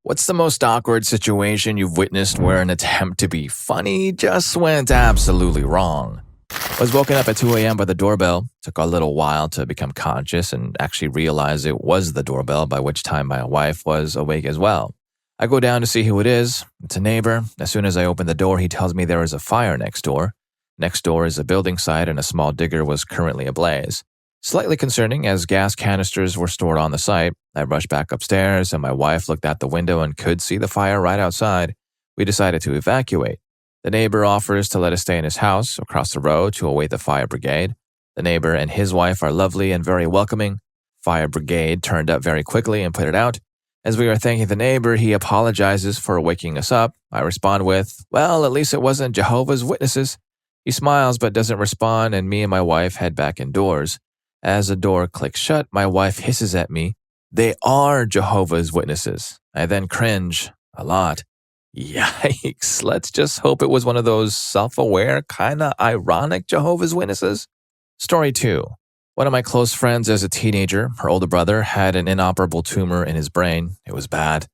What's the most awkward situation you've witnessed where an attempt to be funny just went absolutely wrong? I was woken up at 2 a.m. by the doorbell. Took a little while to become conscious and actually realize it was the doorbell, by which time my wife was awake as well. I go down to see who it is. It's a neighbor. As soon as I open the door, he tells me there is a fire next door. Next door is a building site and a small digger was currently ablaze. Slightly concerning, as gas canisters were stored on the site. I rushed back upstairs and my wife looked out the window and could see the fire right outside. We decided to evacuate. The neighbor offers to let us stay in his house across the road to await the fire brigade. The neighbor and his wife are lovely and very welcoming. Fire brigade turned up very quickly and put it out. As we are thanking the neighbor, he apologizes for waking us up. I respond with, "Well, at least it wasn't Jehovah's Witnesses." He smiles but doesn't respond, and me and my wife head back indoors. As the door clicks shut, my wife hisses at me, "They are Jehovah's Witnesses." I then cringe a lot. Yikes, let's just hope it was one of those self-aware, kinda ironic Jehovah's Witnesses. Story 2. One of my close friends as a teenager, her older brother, had an inoperable tumor in his brain. It was bad.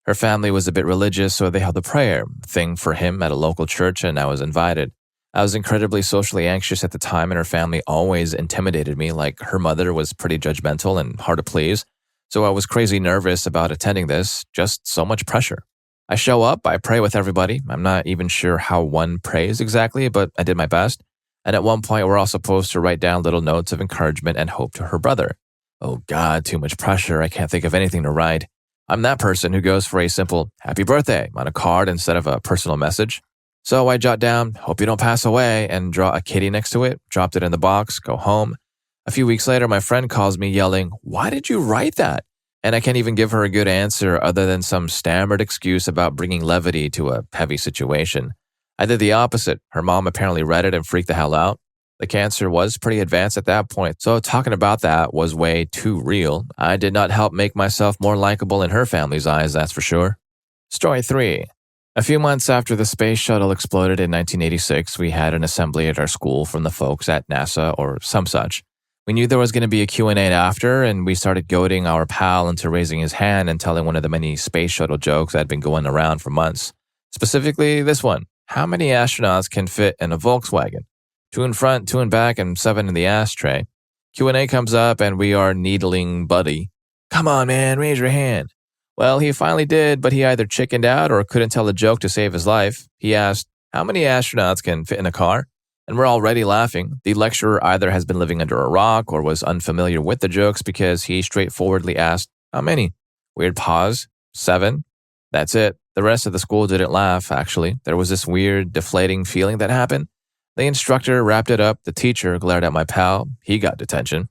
Her family was a bit religious, so they held a prayer thing for him at a local church, and I was invited. I was incredibly socially anxious at the time, and her family always intimidated me, like her mother was pretty judgmental and hard to please. So I was crazy nervous about attending this, just so much pressure. I show up, I pray with everybody. I'm not even sure how one prays exactly, but I did my best. And at one point, we're all supposed to write down little notes of encouragement and hope to her brother. Oh God, too much pressure. I can't think of anything to write. I'm that person who goes for a simple happy birthday on a card instead of a personal message. So I jot down, "Hope you don't pass away," and draw a kitty next to it, dropped it in the box, go home. A few weeks later, my friend calls me yelling, "Why did you write that?" And I can't even give her a good answer other than some stammered excuse about bringing levity to a heavy situation. I did the opposite. Her mom apparently read it and freaked the hell out. The cancer was pretty advanced at that point, so talking about that was way too real. I did not help make myself more likable in her family's eyes, that's for sure. Story 3. A few months after the space shuttle exploded in 1986, we had an assembly at our school from the folks at NASA or some such. We knew there was going to be a Q&A after, and we started goading our pal into raising his hand and telling one of the many space shuttle jokes that had been going around for months. Specifically this one: how many astronauts can fit in a Volkswagen? 2 in front, 2 in back, and 7 in the ashtray. Q&A comes up and we are needling Buddy. "Come on, man, raise your hand." Well, he finally did, but he either chickened out or couldn't tell a joke to save his life. He asked, "How many astronauts can fit in a car?" And we're already laughing. The lecturer either has been living under a rock or was unfamiliar with the jokes because he straightforwardly asked, "How many?" Weird pause. 7. That's it. The rest of the school didn't laugh, actually. There was this weird, deflating feeling that happened. The instructor wrapped it up. The teacher glared at my pal. He got detention.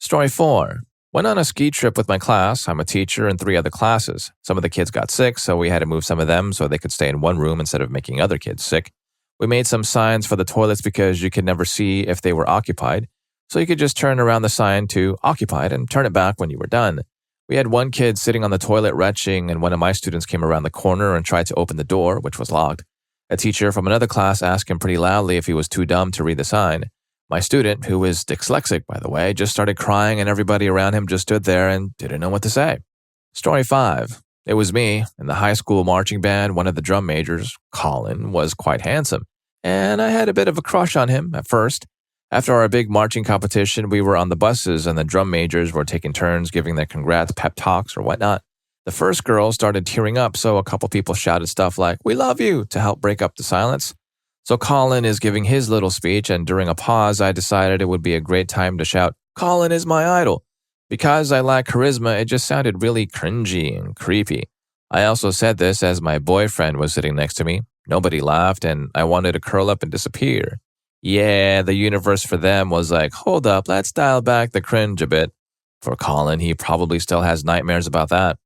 Story 4. Went on a ski trip with my class. I'm a teacher in 3 other classes. Some of the kids got sick, so we had to move some of them so they could stay in one room instead of making other kids sick. We made some signs for the toilets because you could never see if they were occupied, so you could just turn around the sign to occupied and turn it back when you were done. We had one kid sitting on the toilet retching, and one of my students came around the corner and tried to open the door, which was locked. A teacher from another class asked him pretty loudly if he was too dumb to read the sign. My student, who is dyslexic, by the way, just started crying and everybody around him just stood there and didn't know what to say. Story 5. It was me. In the high school marching band, one of the drum majors, Colin, was quite handsome. And I had a bit of a crush on him at first. After our big marching competition, we were on the buses and the drum majors were taking turns giving their congrats pep talks or whatnot. The first girl started tearing up, so a couple people shouted stuff like, "We love you," to help break up the silence. So Colin is giving his little speech, and during a pause, I decided it would be a great time to shout, "Colin is my idol." Because I lack charisma, it just sounded really cringy and creepy. I also said this as my boyfriend was sitting next to me. Nobody laughed, and I wanted to curl up and disappear. Yeah, the universe for them was like, hold up, let's dial back the cringe a bit. For Colin, he probably still has nightmares about that.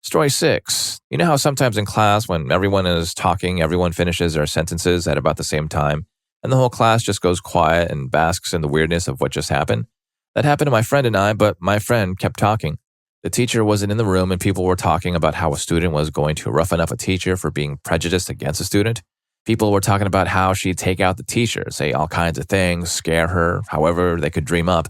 Story 6. You know how sometimes in class when everyone is talking, everyone finishes their sentences at about the same time, and the whole class just goes quiet and basks in the weirdness of what just happened? That happened to my friend and I, but my friend kept talking. The teacher wasn't in the room and people were talking about how a student was going to roughen up a teacher for being prejudiced against a student. People were talking about how she'd take out the teacher, say all kinds of things, scare her, however they could dream up.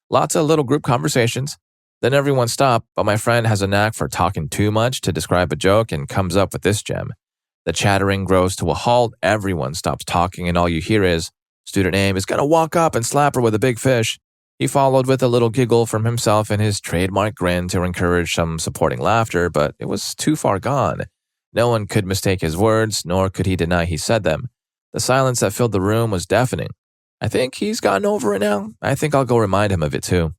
Lots of little group conversations. Then everyone stopped, but my friend has a knack for talking too much to describe a joke and comes up with this gem. The chattering grows to a halt, everyone stops talking, and all you hear is, "Student name is gonna walk up and slap her with a big fish." He followed with a little giggle from himself and his trademark grin to encourage some supporting laughter, but it was too far gone. No one could mistake his words, nor could he deny he said them. The silence that filled the room was deafening. I think he's gotten over it now. I think I'll go remind him of it too.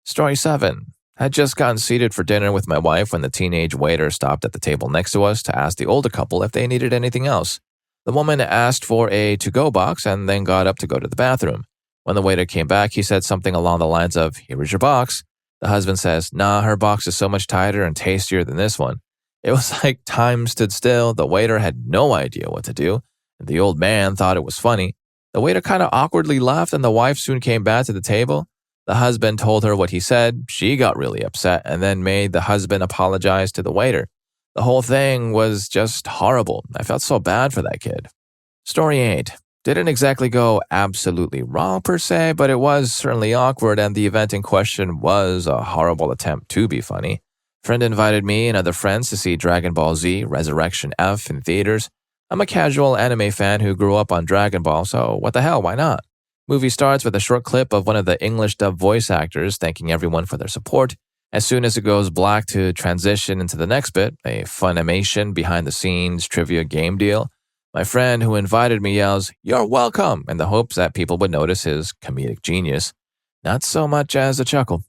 Story 7. Had just gotten seated for dinner with my wife when the teenage waiter stopped at the table next to us to ask the older couple if they needed anything else. The woman asked for a to-go box and then got up to go to the bathroom. When the waiter came back, he said something along the lines of, "Here is your box." The husband says, "Nah, her box is so much tighter and tastier than this one." It was like time stood still. The waiter had no idea what to do, and the old man thought it was funny. The waiter kind of awkwardly left, and the wife soon came back to the table. The husband told her what he said. She got really upset and then made the husband apologize to the waiter. The whole thing was just horrible. I felt so bad for that kid. Story 8. Didn't exactly go absolutely wrong per se, but it was certainly awkward, and the event in question was a horrible attempt to be funny. Friend invited me and other friends to see Dragon Ball Z Resurrection F in theaters. I'm a casual anime fan who grew up on Dragon Ball, so what the hell, why not? Movie starts with a short clip of one of the English dub voice actors thanking everyone for their support. As soon as it goes black to transition into the next bit, a Funimation behind-the-scenes trivia game deal, my friend who invited me yells, "You're welcome," in the hopes that people would notice his comedic genius. Not so much as a chuckle.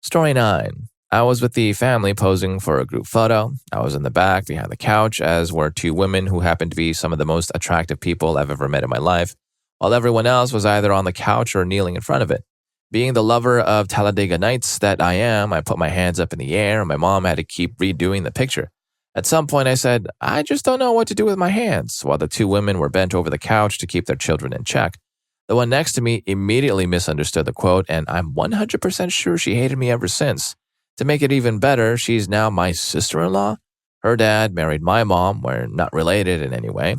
Story 9. I was with the family posing for a group photo. I was in the back behind the couch, as were two women who happened to be some of the most attractive people I've ever met in my life, while everyone else was either on the couch or kneeling in front of it. Being the lover of Talladega Nights that I am, I put my hands up in the air and my mom had to keep redoing the picture. At some point I said, "I just don't know what to do with my hands," while the two women were bent over the couch to keep their children in check. The one next to me immediately misunderstood the quote, and I'm 100% sure she hated me ever since. To make it even better, she's now my sister-in-law. Her dad married my mom. We're not related in any way.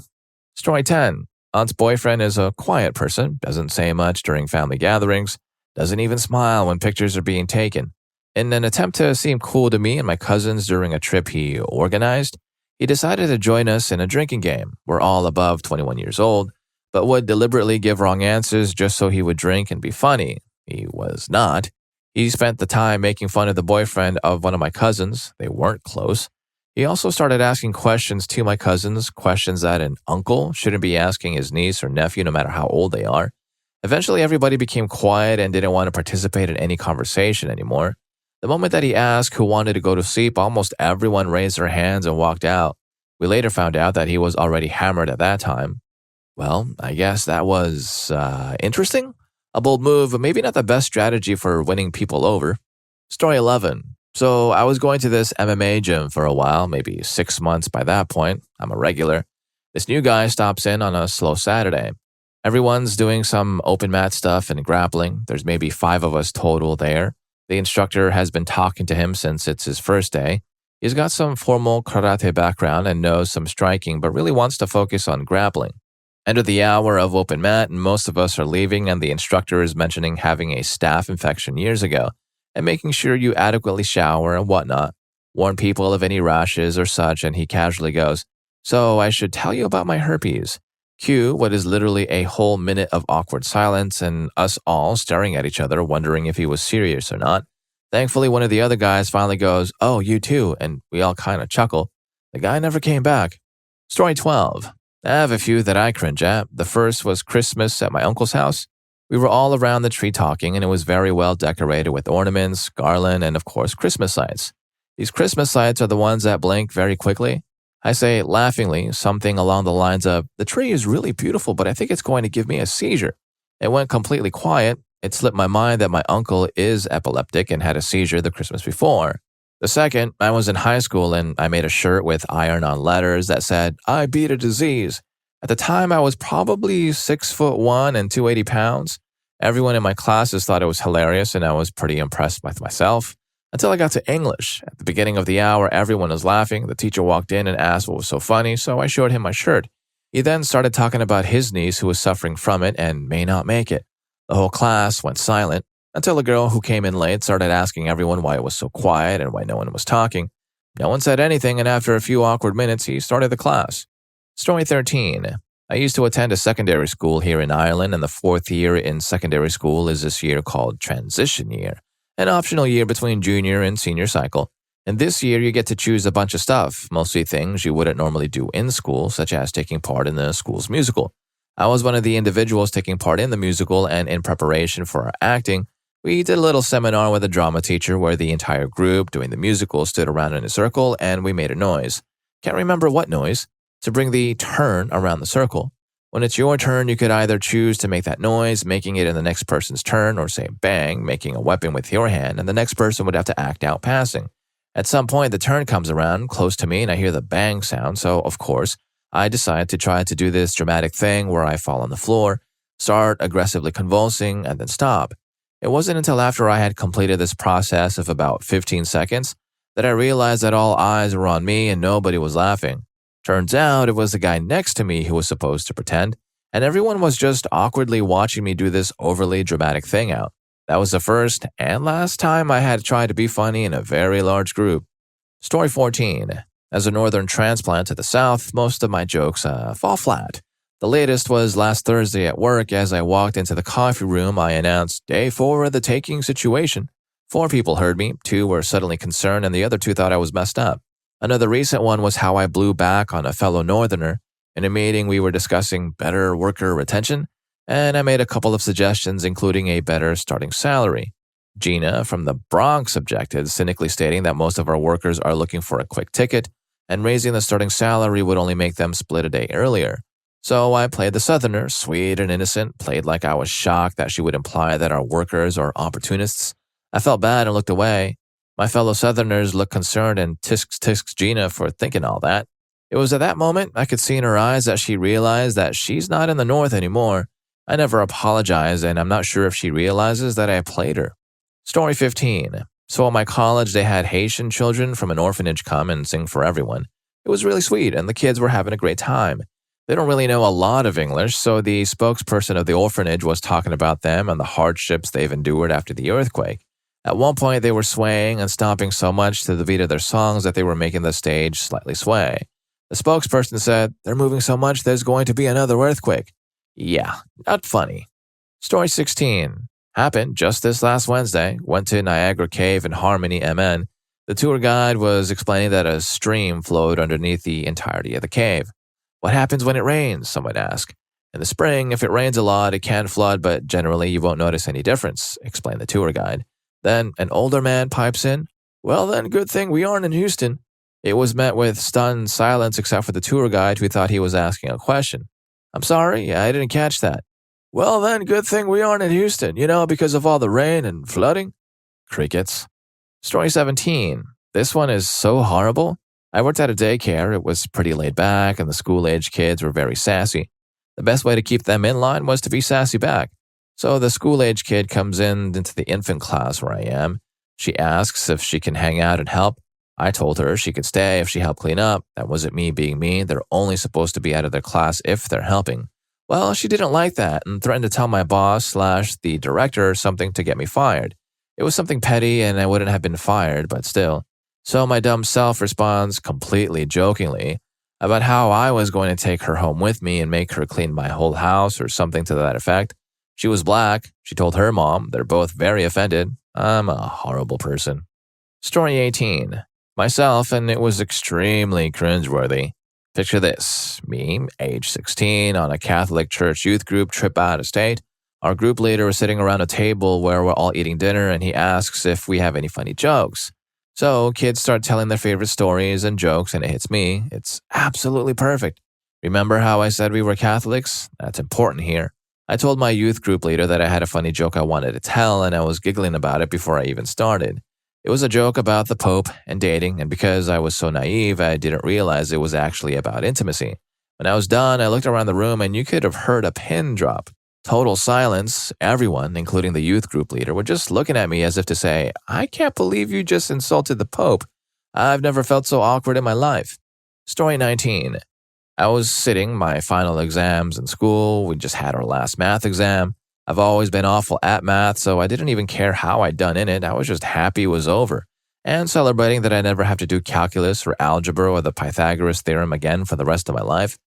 Story 10. Aunt's boyfriend is a quiet person, doesn't say much during family gatherings, doesn't even smile when pictures are being taken. In an attempt to seem cool to me and my cousins during a trip he organized, he decided to join us in a drinking game. We're all above 21 years old, but would deliberately give wrong answers just so he would drink and be funny. He was not. He spent the time making fun of the boyfriend of one of my cousins. They weren't close. He also started asking questions to my cousins, questions that an uncle shouldn't be asking his niece or nephew no matter how old they are. Eventually, everybody became quiet and didn't want to participate in any conversation anymore. The moment that he asked who wanted to go to sleep, almost everyone raised their hands and walked out. We later found out that he was already hammered at that time. Well, I guess that was interesting. A bold move, but maybe not the best strategy for winning people over. Story 11. So I was going to this MMA gym for a while, maybe 6 months by that point. I'm a regular. This new guy stops in on a slow Saturday. Everyone's doing some open mat stuff and grappling. There's maybe 5 of us total there. The instructor has been talking to him since it's his first day. He's got some formal karate background and knows some striking, but really wants to focus on grappling. End of the hour of open mat, and most of us are leaving, and the instructor is mentioning having a staph infection years ago and making sure you adequately shower and whatnot. Warn people of any rashes or such, and he casually goes, "So I should tell you about my herpes." Cue what is literally a whole minute of awkward silence and us all staring at each other wondering if he was serious or not. Thankfully, one of the other guys finally goes, "Oh, you too," and we all kind of chuckle. The guy never came back. Story 12. I have a few that I cringe at. The first was Christmas at my uncle's house. We were all around the tree talking, and it was very well decorated with ornaments, garland, and of course, Christmas lights. These Christmas lights are the ones that blink very quickly. I say laughingly something along the lines of, "The tree is really beautiful, but I think it's going to give me a seizure." It went completely quiet. It slipped my mind that my uncle is epileptic and had a seizure the Christmas before. The second, I was in high school and I made a shirt with iron-on letters that said, "I beat a disease." At the time, I was probably 6'1" and 280 pounds. Everyone in my classes thought it was hilarious and I was pretty impressed with myself. Until I got to English. At the beginning of the hour, everyone was laughing. The teacher walked in and asked what was so funny, so I showed him my shirt. He then started talking about his niece who was suffering from it and may not make it. The whole class went silent. until a girl who came in late started asking everyone why it was so quiet and why no one was talking. No one said anything, and after a few awkward minutes, he started the class. Story 13. I used to attend a secondary school here in Ireland, and the fourth year in secondary school is this year called transition year, an optional year between junior and senior cycle. And this year, you get to choose a bunch of stuff, mostly things you wouldn't normally do in school, such as taking part in the school's musical. I was one of the individuals taking part in the musical, and in preparation for our acting, we did a little seminar with a drama teacher where the entire group doing the musical stood around in a circle and we made a noise. Can't remember what noise, to bring the turn around the circle. When it's your turn, you could either choose to make that noise, making it in the next person's turn, or say bang, making a weapon with your hand, and the next person would have to act out passing. At some point, the turn comes around close to me and I hear the bang sound, so of course, I decide to try to do this dramatic thing where I fall on the floor, start aggressively convulsing, and then stop. It wasn't until after I had completed this process of about 15 seconds that I realized that all eyes were on me and nobody was laughing. Turns out it was the guy next to me who was supposed to pretend, and everyone was just awkwardly watching me do this overly dramatic thing out. That was the first and last time I had tried to be funny in a very large group. Story 14. As a northern transplant to the south, most of my jokes fall flat. The latest was last Thursday at work. As I walked into the coffee room, I announced, "Day 4 of the taking situation." 4 people heard me, 2 were suddenly concerned, and the other 2 thought I was messed up. Another recent one was how I blew back on a fellow northerner. In a meeting, we were discussing better worker retention, and I made a couple of suggestions, including a better starting salary. Gina from the Bronx objected, cynically stating that most of our workers are looking for a quick ticket, and raising the starting salary would only make them split a day earlier. So I played the southerner, sweet and innocent, played like I was shocked that she would imply that our workers are opportunists. I felt bad and looked away. My fellow southerners looked concerned and tisks Gina for thinking all that. It was at that moment I could see in her eyes that she realized that she's not in the north anymore. I never apologized, and I'm not sure if she realizes that I played her. Story 15. So at my college, they had Haitian children from an orphanage come and sing for everyone. It was really sweet, and the kids were having a great time. They don't really know a lot of English, so the spokesperson of the orphanage was talking about them and the hardships they've endured after the earthquake. At one point, they were swaying and stomping so much to the beat of their songs that they were making the stage slightly sway. The spokesperson said, "They're moving so much there's going to be another earthquake." Yeah, not funny. Story 16. Happened just this last Wednesday. Went to Niagara Cave in Harmony, MN. The tour guide was explaining that a stream flowed underneath the entirety of the cave. "What happens when it rains?" someone asked. "In the spring, if it rains a lot, it can flood, but generally you won't notice any difference," explained the tour guide. Then an older man pipes in, "Well then, good thing we aren't in Houston." It was met with stunned silence except for the tour guide who thought he was asking a question. "I'm sorry, I didn't catch that." "Well then, good thing we aren't in Houston, because of all the rain and flooding." Crickets. Story 17. This one is so horrible. I worked at a daycare. It was pretty laid back, and the school-age kids were very sassy. The best way to keep them in line was to be sassy back. So the school-age kid comes into the infant class where I am. She asks if she can hang out and help. I told her she could stay if she helped clean up. That wasn't me being mean. They're only supposed to be out of their class if they're helping. Well, she didn't like that and threatened to tell my boss/the director something to get me fired. It was something petty and I wouldn't have been fired, but still. So my dumb self responds completely jokingly about how I was going to take her home with me and make her clean my whole house or something to that effect. She was black. She told her mom. They're both very offended. I'm a horrible person. Story 18. Myself, and it was extremely cringeworthy. Picture this, me, age 16, on a Catholic church youth group trip out of state. Our group leader is sitting around a table where we're all eating dinner, and he asks if we have any funny jokes. So kids start telling their favorite stories and jokes, and it hits me. It's absolutely perfect. Remember how I said we were Catholics? That's important here. I told my youth group leader that I had a funny joke I wanted to tell, and I was giggling about it before I even started. It was a joke about the Pope and dating, and because I was so naive, I didn't realize it was actually about intimacy. When I was done, I looked around the room, and you could have heard a pin drop. Total silence. Everyone, including the youth group leader, were just looking at me as if to say, "I can't believe you just insulted the Pope. I've never felt so awkward in my life." Story 19. I was sitting my final exams in school. We just had our last math exam. I've always been awful at math, so I didn't even care how I'd done in it. I was just happy it was over and celebrating that I never have to do calculus or algebra or the Pythagoras theorem again for the rest of my life.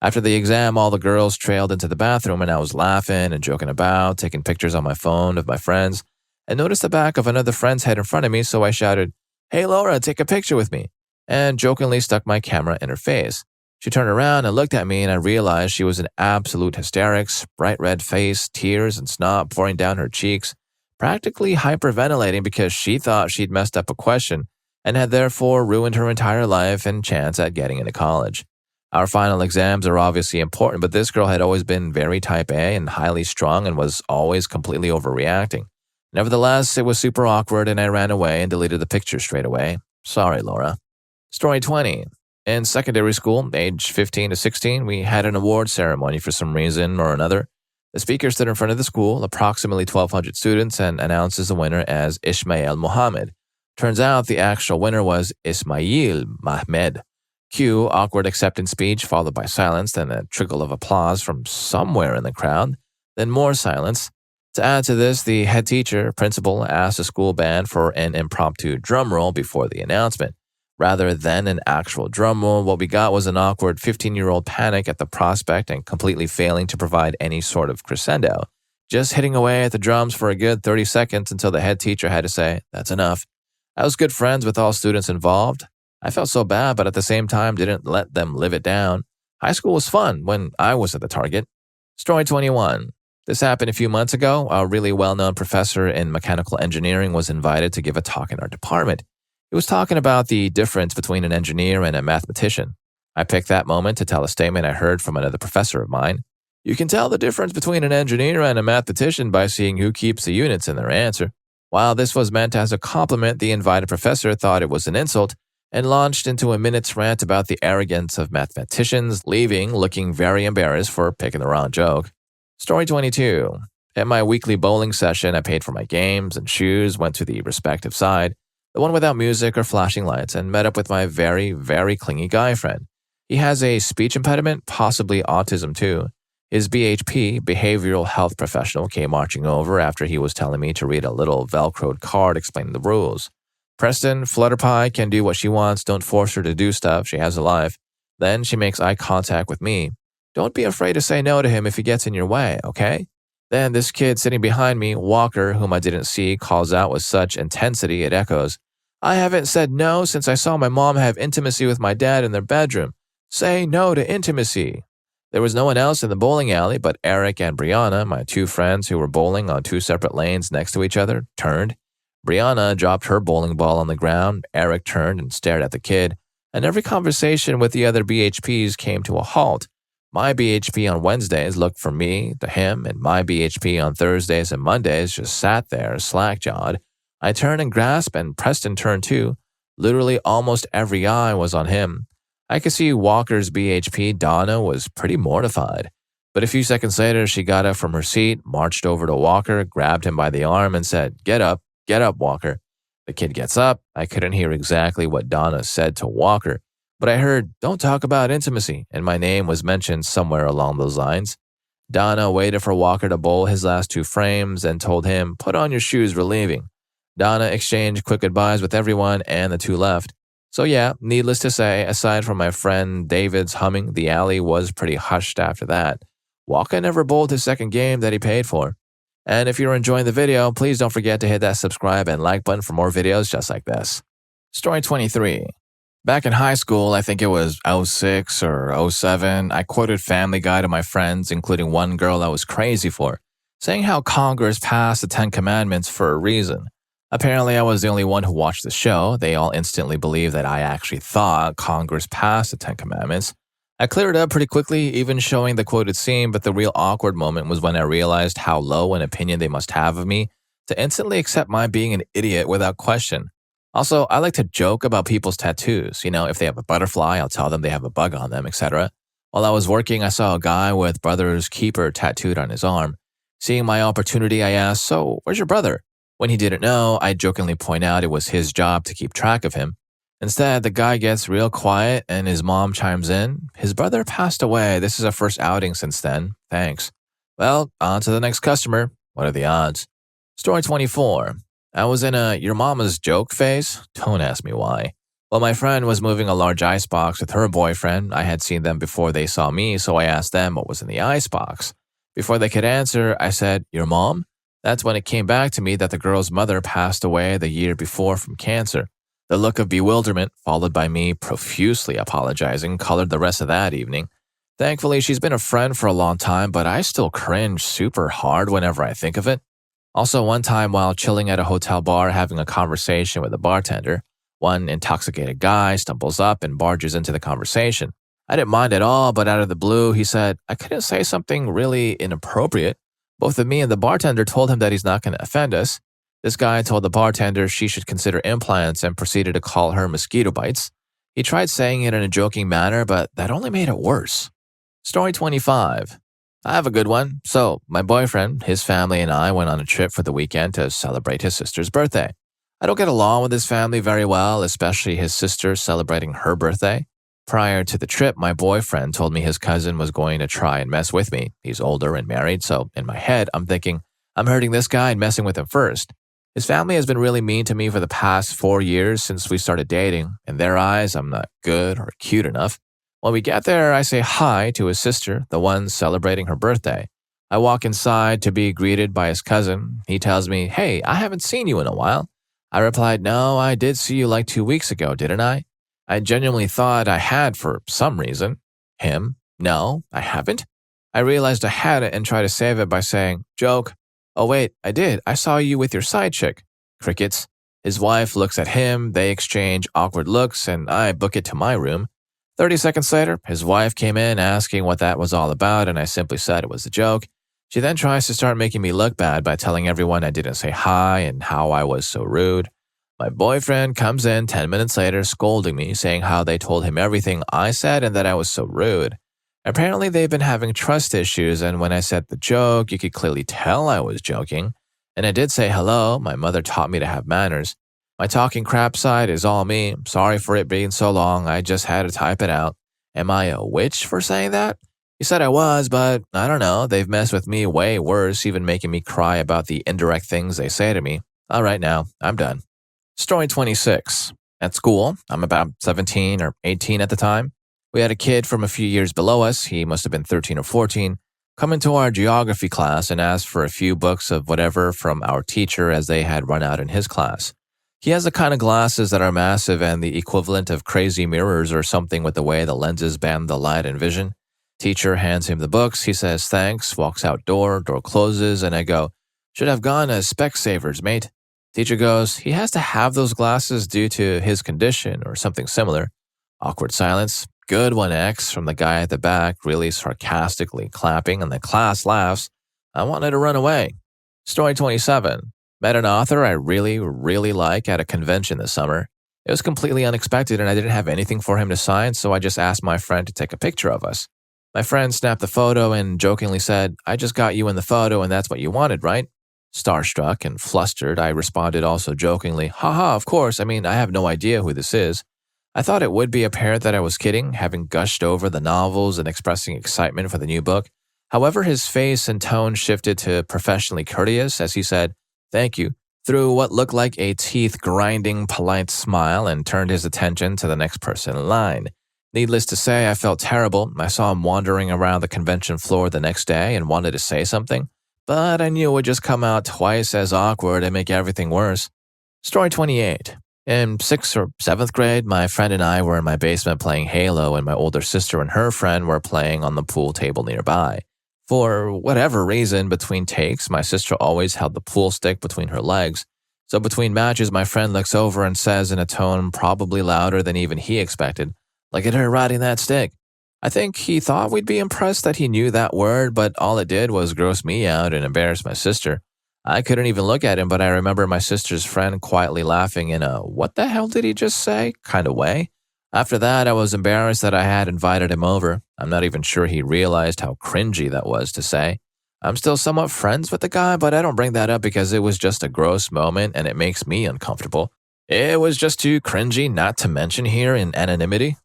After the exam, all the girls trailed into the bathroom and I was laughing and joking about, taking pictures on my phone of my friends, and noticed the back of another friend's head in front of me, so I shouted, "Hey Laura, take a picture with me," and jokingly stuck my camera in her face. She turned around and looked at me, and I realized she was in absolute hysterics, bright red face, tears and snot pouring down her cheeks, practically hyperventilating because she thought she'd messed up a question and had therefore ruined her entire life and chance at getting into college. Our final exams are obviously important, but this girl had always been very type A and highly strung and was always completely overreacting. Nevertheless, it was super awkward and I ran away and deleted the picture straight away. Sorry, Laura. Story 20. In secondary school, age 15 to 16, we had an award ceremony for some reason or another. The speaker stood in front of the school, approximately 1,200 students, and announces the winner as Ismail Mohammed. Turns out the actual winner was Ismail Mahmed. Cue awkward acceptance speech followed by silence, then a trickle of applause from somewhere in the crowd, then more silence. To add to this, the head teacher, principal, asked the school band for an impromptu drum roll before the announcement. Rather than an actual drum roll, what we got was an awkward 15-year-old panic at the prospect and completely failing to provide any sort of crescendo, just hitting away at the drums for a good 30 seconds until the head teacher had to say, "That's enough." I was good friends with all students involved. I felt so bad, but at the same time didn't let them live it down. High school was fun when I was at the target. Story 21. This happened a few months ago. A really well-known professor in mechanical engineering was invited to give a talk in our department. He was talking about the difference between an engineer and a mathematician. I picked that moment to tell a statement I heard from another professor of mine. You can tell the difference between an engineer and a mathematician by seeing who keeps the units in their answer. While this was meant as a compliment, the invited professor thought it was an insult and launched into a minute's rant about the arrogance of mathematicians, leaving looking very embarrassed for picking the wrong joke. Story 22. At my weekly bowling session, I paid for my games and shoes, went to the respective side, the one without music or flashing lights, and met up with my very, very clingy guy friend. He has a speech impediment, possibly autism too. His BHP, behavioral health professional, came marching over after he was telling me to read a little velcroed card explaining the rules. Preston, Flutterpie can do what she wants, don't force her to do stuff, she has a life. Then she makes eye contact with me. Don't be afraid to say no to him if he gets in your way, okay? Then this kid sitting behind me, Walker, whom I didn't see, calls out with such intensity it echoes. I haven't said no since I saw my mom have intimacy with my dad in their bedroom. Say no to intimacy. There was no one else in the bowling alley but Eric and Brianna, my two friends who were bowling on two separate lanes next to each other, turned. Brianna dropped her bowling ball on the ground, Eric turned and stared at the kid, and every conversation with the other BHPs came to a halt. My BHP on Wednesdays looked from me to him, and my BHP on Thursdays and Mondays just sat there slack-jawed. I turned and grasped, and Preston turned too. Literally almost every eye was on him. I could see Walker's BHP, Donna, was pretty mortified. But a few seconds later, she got up from her seat, marched over to Walker, grabbed him by the arm, and said, get up, Walker." The kid gets up. I couldn't hear exactly what Donna said to Walker, but I heard, "Don't talk about intimacy," and my name was mentioned somewhere along those lines. Donna waited for Walker to bowl his last two frames and told him, "Put on your shoes, we're leaving." Donna exchanged quick goodbyes with everyone, and the two left. So yeah, needless to say, aside from my friend David's humming, the alley was pretty hushed after that. Walker never bowled his second game that he paid for. And if you're enjoying the video, please don't forget to hit that subscribe and like button for more videos just like this. Story 23. Back in high school, I think it was 06 or 07, I quoted Family Guy to my friends, including one girl I was crazy for, saying how Congress passed the 10 Commandments for a reason. Apparently, I was the only one who watched the show. They all instantly believed that I actually thought Congress passed the 10 Commandments. I cleared it up pretty quickly, even showing the quoted scene, but the real awkward moment was when I realized how low an opinion they must have of me to instantly accept my being an idiot without question. Also, I like to joke about people's tattoos. If they have a butterfly, I'll tell them they have a bug on them, etc. While I was working, I saw a guy with Brother's Keeper tattooed on his arm. Seeing my opportunity, I asked, "So, where's your brother?" When he didn't know, I jokingly point out it was his job to keep track of him. Instead, the guy gets real quiet and his mom chimes in. "His brother passed away. This is our first outing since then. Thanks." Well, on to the next customer. What are the odds? Story 24. I was in a your mama's joke phase. Don't ask me why. Well, my friend was moving a large icebox with her boyfriend. I had seen them before they saw me, so I asked them what was in the icebox. Before they could answer, I said, Your mom? That's when it came back to me that the girl's mother passed away the year before from cancer. The look of bewilderment, followed by me profusely apologizing, colored the rest of that evening. Thankfully, she's been a friend for a long time, but I still cringe super hard whenever I think of it. Also, one time while chilling at a hotel bar having a conversation with a bartender, one intoxicated guy stumbles up and barges into the conversation. I didn't mind at all, but out of the blue, he said, I couldn't say something really inappropriate. Both of me and the bartender told him that he's not going to offend us. This guy told the bartender she should consider implants and proceeded to call her mosquito bites. He tried saying it in a joking manner, but that only made it worse. Story 25. I have a good one. So, my boyfriend, his family, and I went on a trip for the weekend to celebrate his sister's birthday. I don't get along with his family very well, especially his sister celebrating her birthday. Prior to the trip, my boyfriend told me his cousin was going to try and mess with me. He's older and married, so in my head, I'm thinking, I'm hurting this guy and messing with him first. His family has been really mean to me for the past 4 years since we started dating. In their eyes, I'm not good or cute enough. When we get there, I say hi to his sister, the one celebrating her birthday. I walk inside to be greeted by his cousin. He tells me, Hey, I haven't seen you in a while. I replied, No, I did see you like 2 weeks ago, didn't I? I genuinely thought I had for some reason. Him? No, I haven't. I realized I had it and tried to save it by saying, Joke. Oh wait, I did. I saw you with your side chick. Crickets. His wife looks at him, they exchange awkward looks, and I book it to my room. 30 seconds later, his wife came in asking what that was all about, and I simply said it was a joke. She then tries to start making me look bad by telling everyone I didn't say hi and how I was so rude. My boyfriend comes in 10 minutes later scolding me, saying how they told him everything I said and that I was so rude. Apparently, they've been having trust issues, and when I said the joke, you could clearly tell I was joking. And I did say hello. My mother taught me to have manners. My talking crap side is all me. Sorry for it being so long. I just had to type it out. Am I a witch for saying that? He said I was, but I don't know. They've messed with me way worse, even making me cry about the indirect things they say to me. All right, now, I'm done. Story 26. At school, I'm about 17 or 18 at the time. We had a kid from a few years below us, he must have been 13 or 14, come into our geography class and ask for a few books of whatever from our teacher as they had run out in his class. He has the kind of glasses that are massive and the equivalent of crazy mirrors or something with the way the lenses bend the light and vision. Teacher hands him the books, he says thanks, walks outdoor, door closes, and I go, should have gone as Specsavers, mate. Teacher goes, he has to have those glasses due to his condition or something similar. Awkward silence. Good one, X, from the guy at the back, really sarcastically clapping, and the class laughs. I wanted to run away. Story 27. Met an author I really, really like at a convention this summer. It was completely unexpected and I didn't have anything for him to sign, so I just asked my friend to take a picture of us. My friend snapped the photo and jokingly said, I just got you in the photo and that's what you wanted, right? Starstruck and flustered, I responded also jokingly, haha, of course, I mean, I have no idea who this is. I thought it would be apparent that I was kidding, having gushed over the novels and expressing excitement for the new book. However, his face and tone shifted to professionally courteous as he said, thank you, through what looked like a teeth-grinding, polite smile and turned his attention to the next person in line. Needless to say, I felt terrible. I saw him wandering around the convention floor the next day and wanted to say something, but I knew it would just come out twice as awkward and make everything worse. Story 28. In 6th or 7th grade, my friend and I were in my basement playing Halo, and my older sister and her friend were playing on the pool table nearby. For whatever reason, between takes, my sister always held the pool stick between her legs. So between matches, my friend looks over and says in a tone probably louder than even he expected, look at her riding that stick. I think he thought we'd be impressed that he knew that word, but all it did was gross me out and embarrass my sister. I couldn't even look at him, but I remember my sister's friend quietly laughing in a what the hell did he just say kind of way. After that, I was embarrassed that I had invited him over. I'm not even sure he realized how cringy that was to say. I'm still somewhat friends with the guy, but I don't bring that up because it was just a gross moment and it makes me uncomfortable. It was just too cringy not to mention here in anonymity.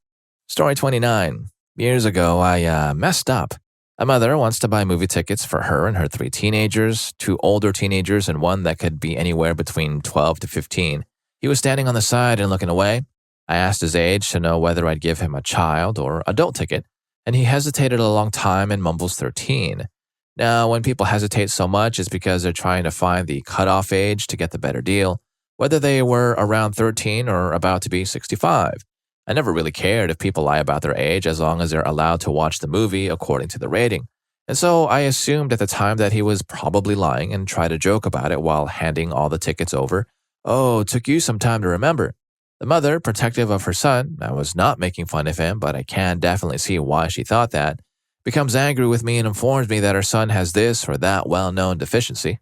Story 29. Years ago, I messed up. My mother wants to buy movie tickets for her and her three teenagers, two older teenagers and one that could be anywhere between 12 to 15. He was standing on the side and looking away. I asked his age to know whether I'd give him a child or adult ticket, and he hesitated a long time and mumbles 13. Now, when people hesitate so much, it's because they're trying to find the cutoff age to get the better deal, whether they were around 13 or about to be 65. I never really cared if people lie about their age as long as they're allowed to watch the movie according to the rating. And so I assumed at the time that he was probably lying and tried to joke about it while handing all the tickets over. Oh, took you some time to remember. The mother, protective of her son, I was not making fun of him, but I can definitely see why she thought that, becomes angry with me and informs me that her son has this or that well-known deficiency.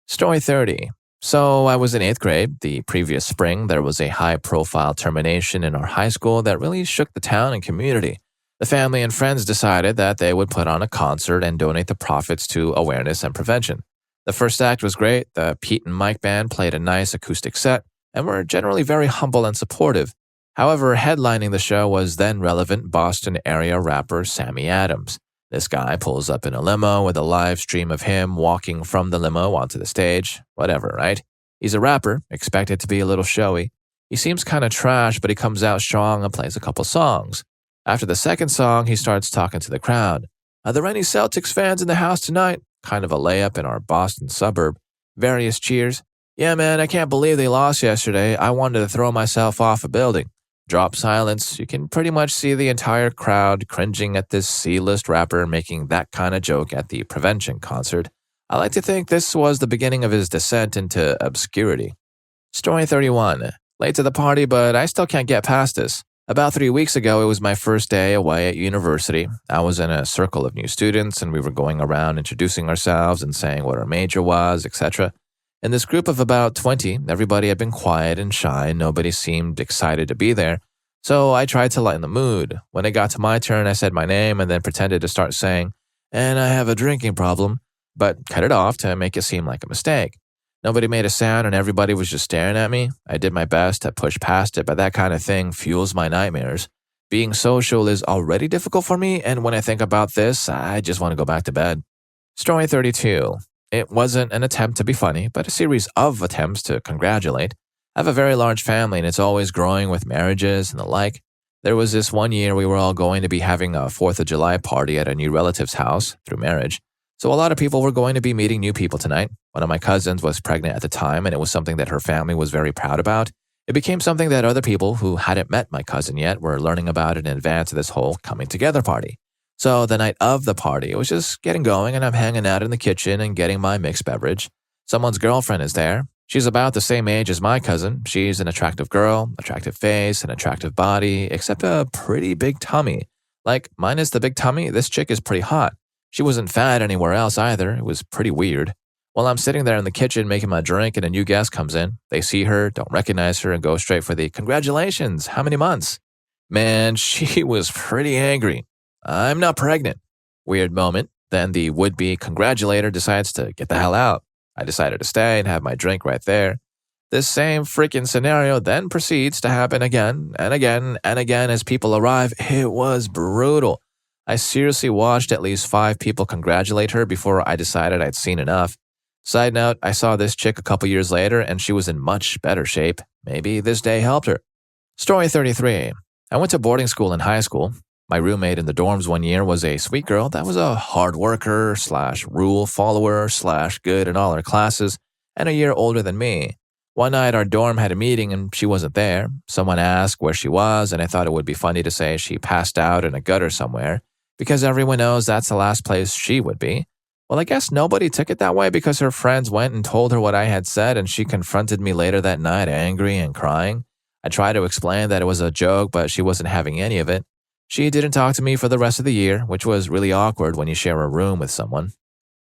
Story 30. So I was in 8th grade. The previous spring, there was a high-profile termination in our high school that really shook the town and community. The family and friends decided that they would put on a concert and donate the profits to awareness and prevention. The first act was great. The Pete and Mike band played a nice acoustic set and were generally very humble and supportive. However, headlining the show was then relevant Boston area rapper Sammy Adams. This guy pulls up in a limo with a live stream of him walking from the limo onto the stage. Whatever, right? He's a rapper, expected to be a little showy. He seems kind of trash, but he comes out strong and plays a couple songs. After the second song, he starts talking to the crowd. Are there any Celtics fans in the house tonight? Kind of a layup in our Boston suburb. Various cheers. Yeah, man, I can't believe they lost yesterday. I wanted to throw myself off a building. Drop silence. You can pretty much see the entire crowd cringing at this C-list rapper making that kind of joke at the prevention concert. I like to think this was the beginning of his descent into obscurity. Story 31. Late to the party, but I still can't get past this. About 3 weeks ago, it was my first day away at university. I was in a circle of new students, and we were going around introducing ourselves and saying what our major was, etc. In this group of about 20, everybody had been quiet and shy, and nobody seemed excited to be there. So I tried to lighten the mood. When it got to my turn, I said my name and then pretended to start saying, and I have a drinking problem, but cut it off to make it seem like a mistake. Nobody made a sound and everybody was just staring at me. I did my best to push past it, but that kind of thing fuels my nightmares. Being social is already difficult for me, and when I think about this, I just want to go back to bed. Story 32. It wasn't an attempt to be funny, but a series of attempts to congratulate. I have a very large family and it's always growing with marriages and the like. There was this one year we were all going to be having a 4th of July party at a new relative's house through marriage. So a lot of people were going to be meeting new people tonight. One of my cousins was pregnant at the time and it was something that her family was very proud about. It became something that other people who hadn't met my cousin yet were learning about in advance of this whole coming together party. So the night of the party, it was just getting going and I'm hanging out in the kitchen and getting my mixed beverage. Someone's girlfriend is there. She's about the same age as my cousin. She's an attractive girl, attractive face, an attractive body, except a pretty big tummy. Like, minus the big tummy, this chick is pretty hot. She wasn't fat anywhere else either. It was pretty weird. While I'm sitting there in the kitchen making my drink and a new guest comes in, they see her, don't recognize her, and go straight for the congratulations, how many months? Man, she was pretty angry. I'm not pregnant. Weird moment. Then the would-be congratulator decides to get the hell out. I decided to stay and have my drink right there. This same freaking scenario then proceeds to happen again and again and again as people arrive. It was brutal. I seriously watched at least 5 people congratulate her before I decided I'd seen enough. Side note, I saw this chick a couple years later and she was in much better shape. Maybe this day helped her. Story 33. I went to boarding school in high school. My roommate in the dorms one year was a sweet girl that was a hard worker / rule follower / good in all her classes and a year older than me. One night our dorm had a meeting and she wasn't there. Someone asked where she was and I thought it would be funny to say she passed out in a gutter somewhere because everyone knows that's the last place she would be. Well, I guess nobody took it that way because her friends went and told her what I had said and she confronted me later that night angry and crying. I tried to explain that it was a joke, but she wasn't having any of it. She didn't talk to me for the rest of the year, which was really awkward when you share a room with someone.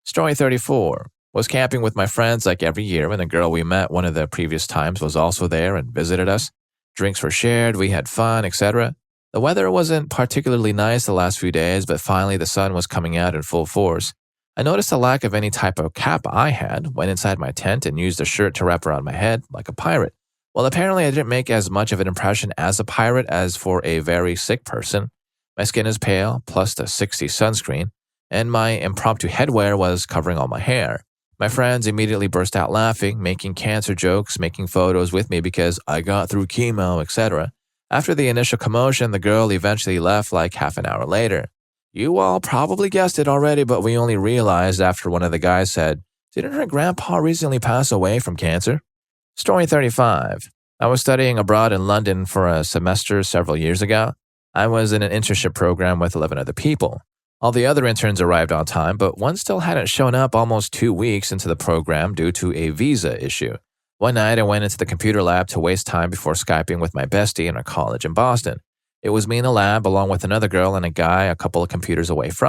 Story 34. Was camping with my friends like every year, and the girl we met one of the previous times was also there and visited us. Drinks were shared, we had fun, etc. The weather wasn't particularly nice the last few days, but finally the sun was coming out in full force. I noticed a lack of any type of cap I had, went inside my tent and used a shirt to wrap around my head like a pirate. Well, apparently I didn't make as much of an impression as a pirate as for a very sick person. My skin is pale, plus the 60 sunscreen. and my impromptu headwear was covering all my hair. My friends immediately burst out laughing, making cancer jokes, making photos with me because I got through chemo, etc. After the initial commotion, the girl eventually left like half an hour later. You all probably guessed it already, but we only realized after one of the guys said, "Didn't her grandpa recently pass away from cancer?" Story 35. I was studying abroad in London for a semester several years ago. I was in an internship program with 11 other people. All the other interns arrived on time, but one still hadn't shown up almost 2 weeks into the program due to a visa issue. One night, I went into the computer lab to waste time before Skyping with my bestie in a college in Boston. It was me in the lab along with another girl and a guy a couple of computers away from